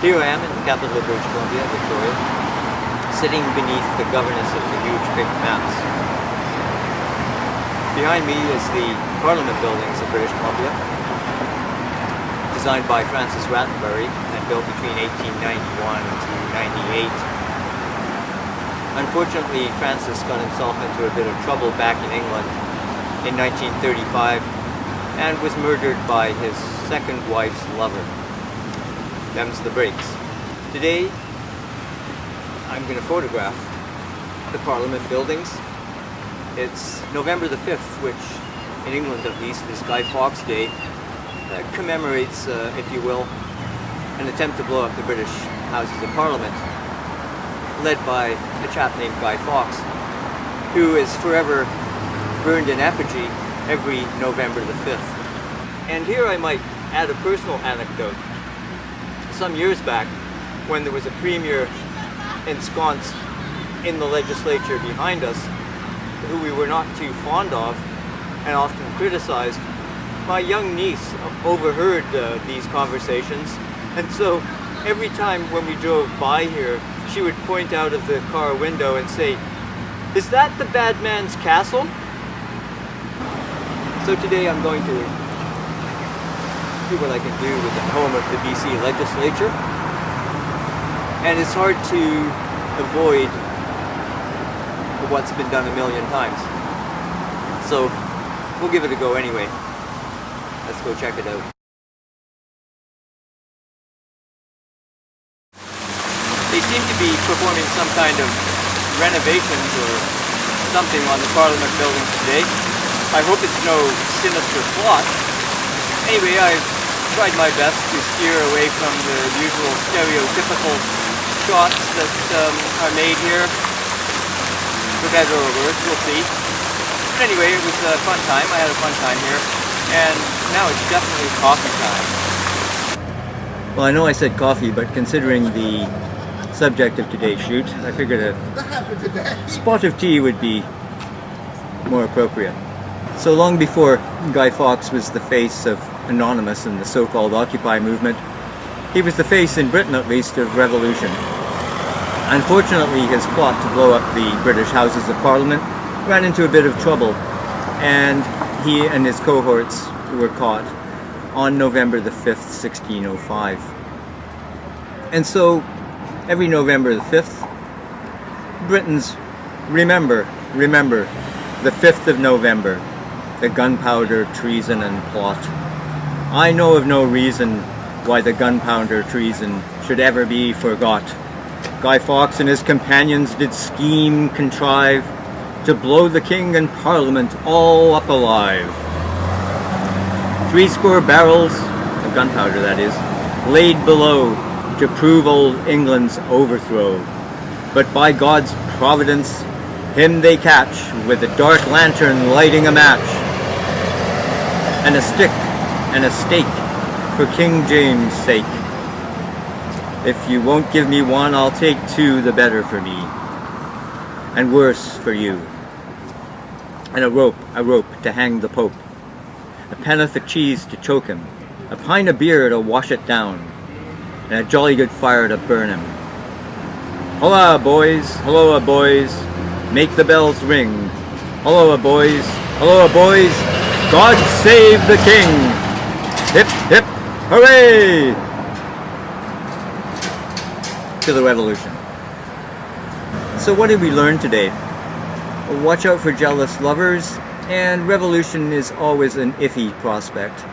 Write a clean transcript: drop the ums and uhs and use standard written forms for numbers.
Here I am in the capital of British Columbia, Victoria, sitting beneath the governance of the huge big maps. Behind me is the Parliament buildings of British Columbia, designed by Francis Rattenbury and built between 1891 to 98. Unfortunately, Francis got himself into a bit of trouble back in England in 1935 and was murdered by his second wife's lover. Them's the breaks. Today, I'm going to photograph the Parliament buildings. It's November the 5th, which in England at least is Guy Fawkes Day. Commemorates, if you will, an attempt to blow up the British Houses of Parliament, led by a chap named Guy Fawkes, who is forever burned in effigy every November the 5th. And here I might add a personal anecdote. Some years back, when there was a premier ensconced in the legislature behind us, who we were not too fond of and often criticized, my young niece overheard these conversations, and so every time when we drove by here, she would point out of the car window and say, "Is that the bad man's castle?" So today I'm going to see what I can do with the home of the BC legislature, and it's hard to avoid what's been done a million times, so we'll give it a go anyway. Let's go check it out. They seem to be performing some kind of renovations or something on the Parliament buildings today. I hope it's no sinister plot. Anyway, I've tried my best to steer away from the usual stereotypical shots that are made here. For better or worse, we'll see. But anyway, it was a fun time. I had a fun time here. And now it's definitely coffee time. Well, I know I said coffee, but considering the subject of today's shoot, I figured a spot of tea would be more appropriate. So long before Guy Fawkes was the face of Anonymous in the so-called Occupy movement, he was the face, in Britain at least, of revolution. Unfortunately, his plot to blow up the British Houses of Parliament ran into a bit of trouble, and he and his cohorts were caught on November the 5th, 1605. And so, every November the 5th, Britons remember the 5th of November, the gunpowder, treason and plot. I know of no reason why the gunpowder treason should ever be forgot. Guy Fawkes and his companions did scheme, contrive, to blow the king and parliament all up alive. 70 barrels, of gunpowder that is, laid below to prove old England's overthrow. But by God's providence, him they catch with a dark lantern lighting a match, and a stick and a stake for King James' sake. If you won't give me one, I'll take two, the better for me, and worse for you. And a rope to hang the Pope, a penn'orth of cheese to choke him, a pint of beer to wash it down, and a jolly good fire to burn him. Holla, boys, make the bells ring. Holla, boys, God save the King! Hip, hip, hooray! To the revolution. So what did we learn today? Well, watch out for jealous lovers, and revolution is always an iffy prospect.